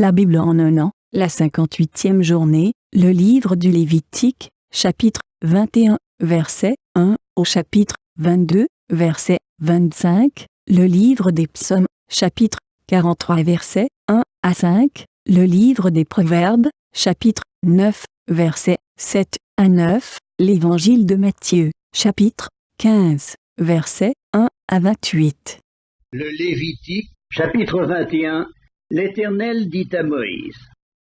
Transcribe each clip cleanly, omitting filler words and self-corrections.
La Bible en un an, la 58e journée, le livre du Lévitique, chapitre 21, verset 1 au chapitre 22, verset 25, le livre des Psaumes, chapitre 43, verset 1 à 5, le livre des Proverbes, chapitre 9, verset 7 à 9, l'évangile de Matthieu, chapitre 15, verset 1 à 28. Le Lévitique, chapitre 21. L'Éternel dit à Moïse: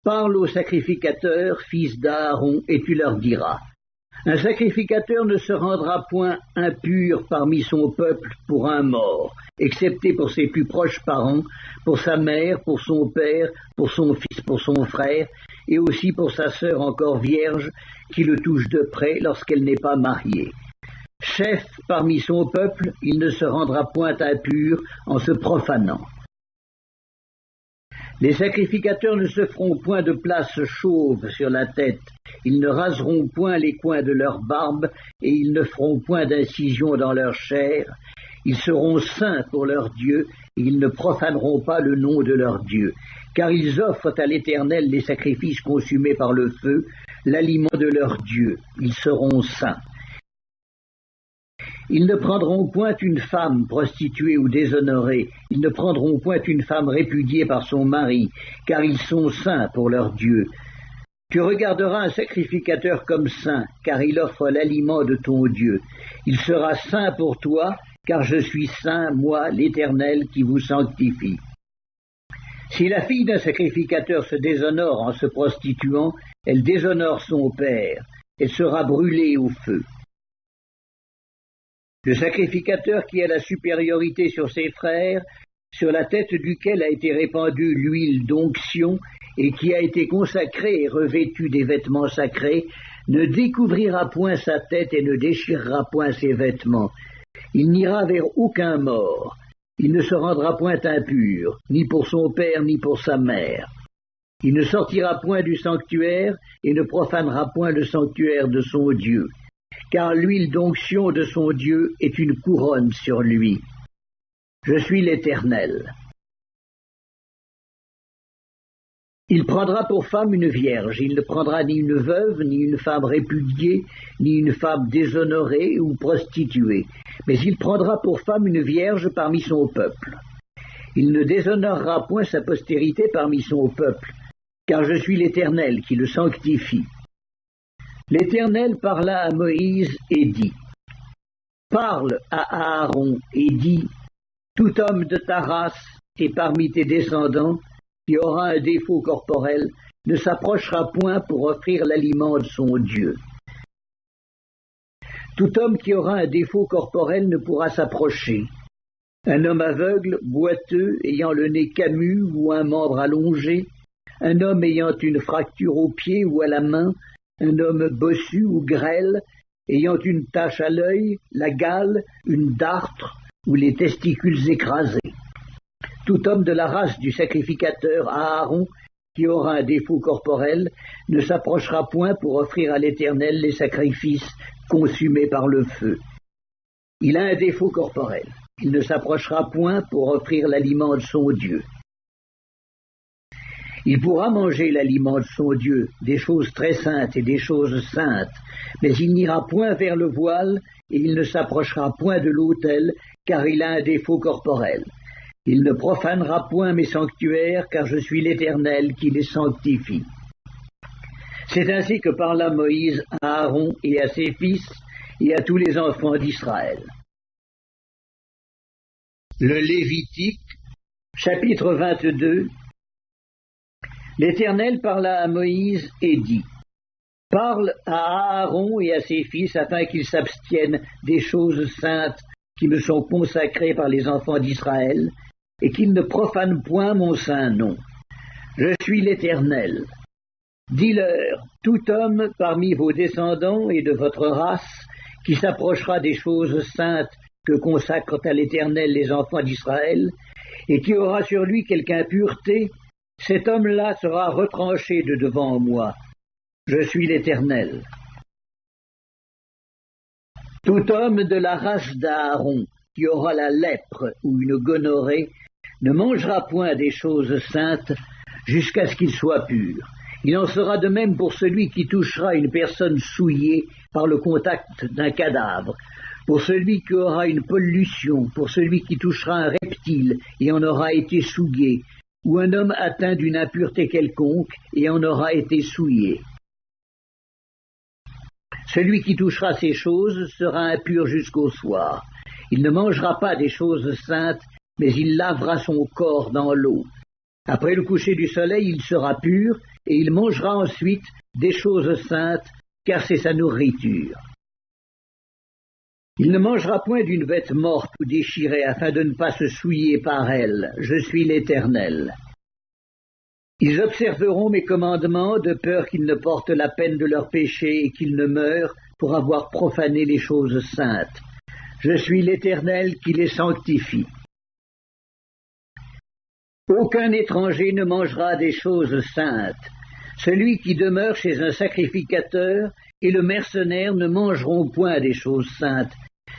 Parle aux sacrificateurs, fils d'Aaron, et tu leur diras: Un sacrificateur ne se rendra point impur parmi son peuple pour un mort, excepté pour ses plus proches parents, pour sa mère, pour son père, pour son fils, pour son frère, et aussi pour sa sœur encore vierge, qui le touche de près lorsqu'elle n'est pas mariée. Chef parmi son peuple, il ne se rendra point impur en se profanant. Les sacrificateurs ne se feront point de place chauve sur la tête, ils ne raseront point les coins de leur barbe, et ils ne feront point d'incision dans leur chair. Ils seront saints pour leur Dieu, et ils ne profaneront pas le nom de leur Dieu, car ils offrent à l'Éternel les sacrifices consumés par le feu, l'aliment de leur Dieu. Ils seront saints. Ils ne prendront point une femme prostituée ou déshonorée, ils ne prendront point une femme répudiée par son mari, car ils sont saints pour leur Dieu. Tu regarderas un sacrificateur comme saint, car il offre l'aliment de ton Dieu. Il sera saint pour toi, car je suis saint, moi, l'Éternel, qui vous sanctifie. Si la fille d'un sacrificateur se déshonore en se prostituant, elle déshonore son père, elle sera brûlée au feu. Le sacrificateur qui a la supériorité sur ses frères, sur la tête duquel a été répandue l'huile d'onction, et qui a été consacré et revêtu des vêtements sacrés, ne découvrira point sa tête et ne déchirera point ses vêtements. Il n'ira vers aucun mort. Il ne se rendra point impur, ni pour son père, ni pour sa mère. Il ne sortira point du sanctuaire et ne profanera point le sanctuaire de son Dieu, car l'huile d'onction de son Dieu est une couronne sur lui. Je suis l'Éternel. Il prendra pour femme une vierge, il ne prendra ni une veuve, ni une femme répudiée, ni une femme déshonorée ou prostituée, mais il prendra pour femme une vierge parmi son peuple. Il ne déshonorera point sa postérité parmi son peuple, car je suis l'Éternel qui le sanctifie. L'Éternel parla à Moïse et dit: Parle à Aaron et dis: Tout homme de ta race et parmi tes descendants qui aura un défaut corporel ne s'approchera point pour offrir l'aliment de son Dieu. Tout homme qui aura un défaut corporel ne pourra s'approcher. Un homme aveugle, boiteux, ayant le nez camus ou un membre allongé, un homme ayant une fracture au pied ou à la main, un homme bossu ou grêle, ayant une tache à l'œil, la gale, une dartre ou les testicules écrasés. Tout homme de la race du sacrificateur Aaron, qui aura un défaut corporel, ne s'approchera point pour offrir à l'Éternel les sacrifices consumés par le feu. Il a un défaut corporel. Il ne s'approchera point pour offrir l'aliment de son Dieu. Il pourra manger l'aliment de son Dieu, des choses très saintes et des choses saintes, mais il n'ira point vers le voile et il ne s'approchera point de l'autel, car il a un défaut corporel. Il ne profanera point mes sanctuaires, car je suis l'Éternel qui les sanctifie. C'est ainsi que parla Moïse à Aaron et à ses fils et à tous les enfants d'Israël. Le Lévitique, chapitre 22. L'Éternel parla à Moïse et dit: Parle à Aaron et à ses fils afin qu'ils s'abstiennent des choses saintes qui me sont consacrées par les enfants d'Israël, et qu'ils ne profanent point mon saint nom. Je suis l'Éternel. Dis-leur: tout homme parmi vos descendants et de votre race qui s'approchera des choses saintes que consacrent à l'Éternel les enfants d'Israël, et qui aura sur lui quelque impureté, cet homme-là sera retranché de devant moi. Je suis l'Éternel. Tout homme de la race d'Aaron qui aura la lèpre ou une gonorrhée ne mangera point des choses saintes, jusqu'à ce qu'il soit pur. Il en sera de même pour celui qui touchera une personne souillée par le contact d'un cadavre, pour celui qui aura une pollution, pour celui qui touchera un reptile et en aura été souillé, ou un homme atteint d'une impureté quelconque et en aura été souillé. Celui qui touchera ces choses sera impur jusqu'au soir. Il ne mangera pas des choses saintes, mais il lavera son corps dans l'eau. Après le coucher du soleil, il sera pur, et il mangera ensuite des choses saintes, car c'est sa nourriture. Il ne mangera point d'une bête morte ou déchirée, afin de ne pas se souiller par elle. Je suis l'Éternel. Ils observeront mes commandements, de peur qu'ils ne portent la peine de leur péché et qu'ils ne meurent pour avoir profané les choses saintes. Je suis l'Éternel qui les sanctifie. Aucun étranger ne mangera des choses saintes. Celui qui demeure chez un sacrificateur et le mercenaire ne mangeront point des choses saintes.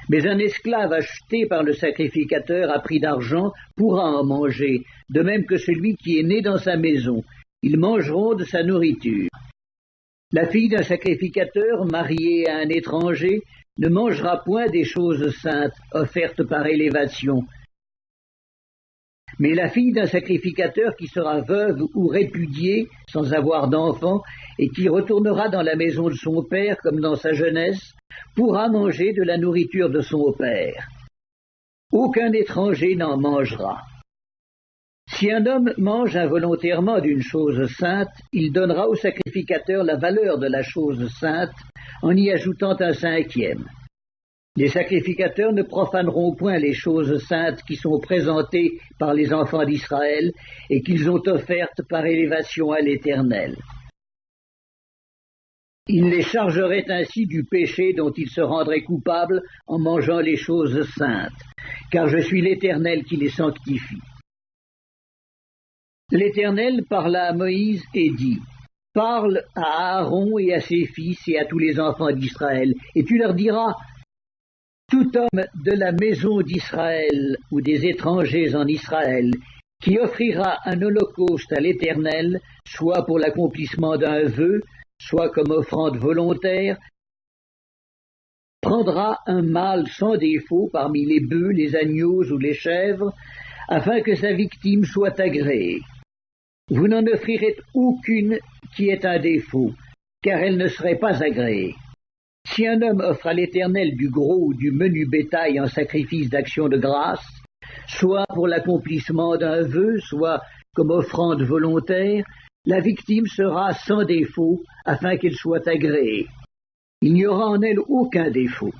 Mais un esclave acheté par le sacrificateur à prix d'argent pourra en manger, de même que celui qui est né dans sa maison. Ils mangeront de sa nourriture. La fille d'un sacrificateur mariée à un étranger ne mangera point des choses saintes offertes par élévation. Mais la fille d'un sacrificateur qui sera veuve ou répudiée, sans avoir d'enfant, et qui retournera dans la maison de son père comme dans sa jeunesse, pourra manger de la nourriture de son père. Aucun étranger n'en mangera. Si un homme mange involontairement d'une chose sainte, il donnera au sacrificateur la valeur de la chose sainte, en y ajoutant un cinquième. Les sacrificateurs ne profaneront point les choses saintes qui sont présentées par les enfants d'Israël et qu'ils ont offertes par élévation à l'Éternel. Ils les chargeraient ainsi du péché dont ils se rendraient coupables en mangeant les choses saintes, car je suis l'Éternel qui les sanctifie. L'Éternel parla à Moïse et dit, « Parle à Aaron et à ses fils et à tous les enfants d'Israël, et tu leur diras, tout homme de la maison d'Israël ou des étrangers en Israël qui offrira un holocauste à l'Éternel, soit pour l'accomplissement d'un vœu, soit comme offrande volontaire, prendra un mâle sans défaut parmi les bœufs, les agneaux ou les chèvres, afin que sa victime soit agréée. Vous n'en offrirez aucune qui ait un défaut, car elle ne serait pas agréée. Si un homme offre à l'Éternel du gros ou du menu bétail en sacrifice d'action de grâce, soit pour l'accomplissement d'un vœu, soit comme offrande volontaire, la victime sera sans défaut, afin qu'elle soit agréée. Il n'y aura en elle aucun défaut.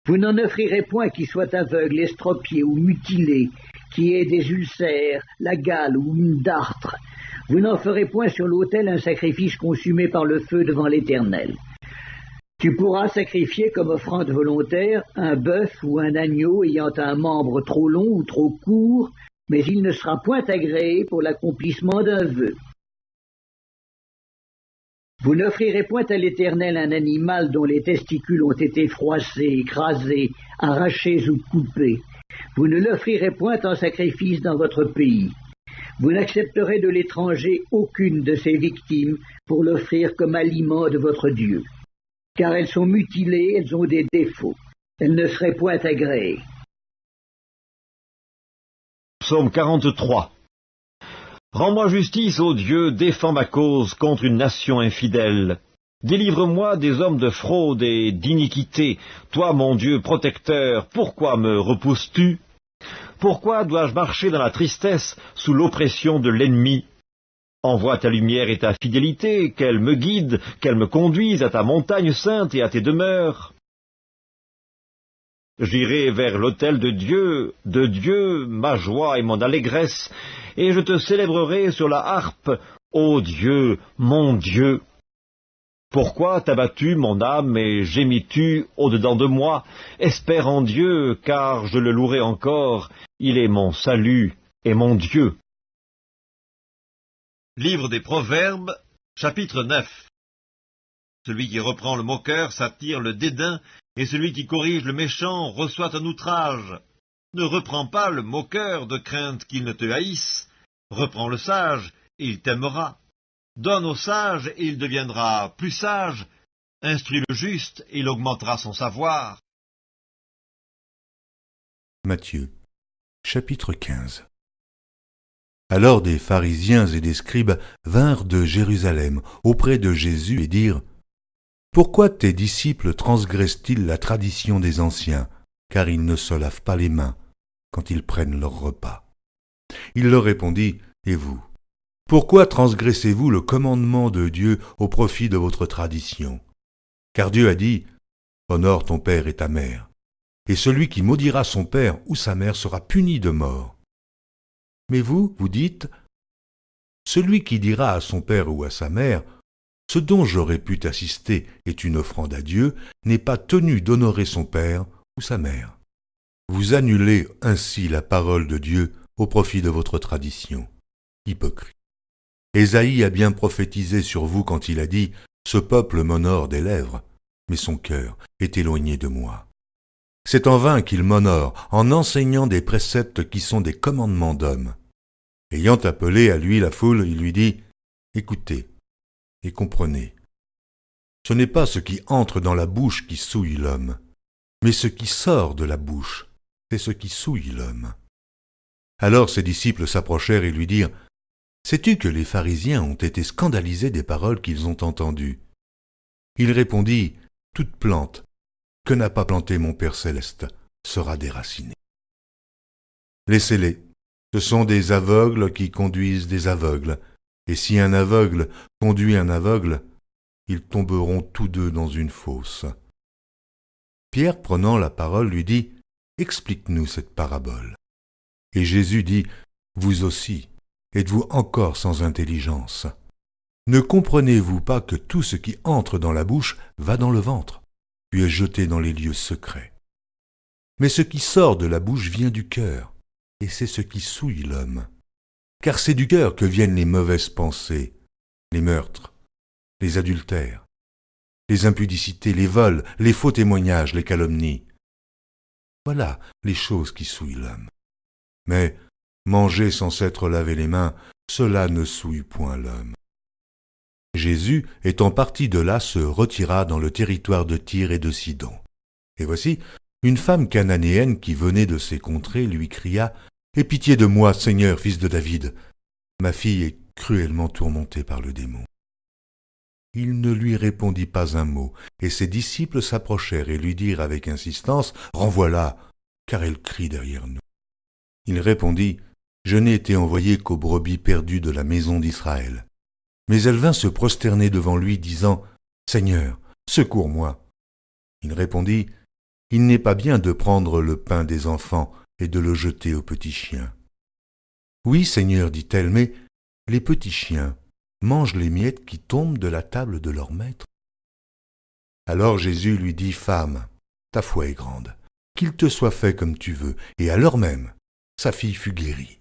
Vous n'en offrirez point qui soit aveugle, estropié ou mutilé, qui ait des ulcères, la gale ou une dartre. Vous n'en ferez point sur l'autel un sacrifice consumé par le feu devant l'Éternel. Tu pourras sacrifier comme offrande volontaire un bœuf ou un agneau ayant un membre trop long ou trop court, mais il ne sera point agréé pour l'accomplissement d'un vœu. Vous n'offrirez point à l'Éternel un animal dont les testicules ont été froissés, écrasés, arrachés ou coupés. Vous ne l'offrirez point en sacrifice dans votre pays. Vous n'accepterez de l'étranger aucune de ses victimes pour l'offrir comme aliment de votre Dieu. Car elles sont mutilées, elles ont des défauts. Elles ne seraient point agréées. Psaume 43. Rends-moi justice, ô Dieu, défends ma cause contre une nation infidèle. Délivre-moi des hommes de fraude et d'iniquité. Toi, mon Dieu protecteur, pourquoi me repousses-tu? Pourquoi dois-je marcher dans la tristesse, sous l'oppression de l'ennemi? Envoie ta lumière et ta fidélité, qu'elle me guide, qu'elle me conduise à ta montagne sainte et à tes demeures. J'irai vers l'autel de Dieu, ma joie et mon allégresse, et je te célébrerai sur la harpe, ô Dieu, mon Dieu. Pourquoi t'as battu mon âme et gémis-tu au-dedans de moi? Espère en Dieu, car je le louerai encore, il est mon salut et mon Dieu. Livre des Proverbes, chapitre 9. Celui qui reprend le moqueur s'attire le dédain, et celui qui corrige le méchant reçoit un outrage. Ne reprends pas le moqueur de crainte qu'il ne te haïsse, Reprends le sage, et il t'aimera. Donne au sage, et il deviendra plus sage. Instruis le juste, et il augmentera son savoir. Matthieu, chapitre 15. Alors des pharisiens et des scribes vinrent de Jérusalem auprès de Jésus et dirent : « Pourquoi tes disciples transgressent-ils la tradition des anciens, car ils ne se lavent pas les mains quand ils prennent leur repas ?» Il leur répondit : « Et vous, pourquoi transgressez-vous le commandement de Dieu au profit de votre tradition ? Car Dieu a dit : Honore ton père et ta mère, et celui qui maudira son père ou sa mère sera puni de mort. Mais vous, vous dites : Celui qui dira à son père ou à sa mère : Ce dont j'aurais pu t'assister est une offrande à Dieu, n'est pas tenu d'honorer son père ou sa mère. Vous annulez ainsi la parole de Dieu au profit de votre tradition. Hypocrite. Ésaïe a bien prophétisé sur vous quand il a dit : Ce peuple m'honore des lèvres, mais son cœur est éloigné de moi. C'est en vain qu'il m'honore en enseignant des préceptes qui sont des commandements d'hommes. Ayant appelé à lui la foule, il lui dit : Écoutez et comprenez. Ce n'est pas ce qui entre dans la bouche qui souille l'homme, mais ce qui sort de la bouche, c'est ce qui souille l'homme. Alors ses disciples s'approchèrent et lui dirent : Sais-tu que les pharisiens ont été scandalisés des paroles qu'ils ont entendues ? Il répondit : Toute plante que n'a pas plantée mon Père céleste sera déracinée. Laissez-les, ce sont des aveugles qui conduisent des aveugles, et si un aveugle conduit un aveugle, ils tomberont tous deux dans une fosse. Pierre, prenant la parole, lui dit : Explique-nous cette parabole. Et Jésus dit : Vous aussi, êtes-vous encore sans intelligence ? Ne comprenez-vous pas que tout ce qui entre dans la bouche va dans le ventre, puis est jeté dans les lieux secrets ? Mais ce qui sort de la bouche vient du cœur, et c'est ce qui souille l'homme. Car c'est du cœur que viennent les mauvaises pensées, les meurtres, les adultères, les impudicités, les vols, les faux témoignages, les calomnies. Voilà les choses qui souillent l'homme. Mais manger sans s'être lavé les mains, cela ne souille point l'homme. Jésus, étant parti de là, se retira dans le territoire de Tyr et de Sidon. Et voici, une femme cananéenne qui venait de ces contrées lui cria : « Aie pitié de moi, Seigneur, fils de David. Ma fille est cruellement tourmentée par le démon. » Il ne lui répondit pas un mot, et ses disciples s'approchèrent et lui dirent avec insistance : « Renvoie-la, car elle crie derrière nous. » Il répondit : « Je n'ai été envoyé qu'aux brebis perdues de la maison d'Israël. » Mais elle vint se prosterner devant lui, disant : « Seigneur, secours-moi. » Il répondit : « Il n'est pas bien de prendre le pain des enfants et de le jeter aux petits chiens. » « Oui, Seigneur, dit-elle, mais les petits chiens mangent les miettes qui tombent de la table de leur maître. » Alors Jésus lui dit : « Femme, ta foi est grande, qu'il te soit fait comme tu veux. » Et à l'heure même, sa fille fut guérie.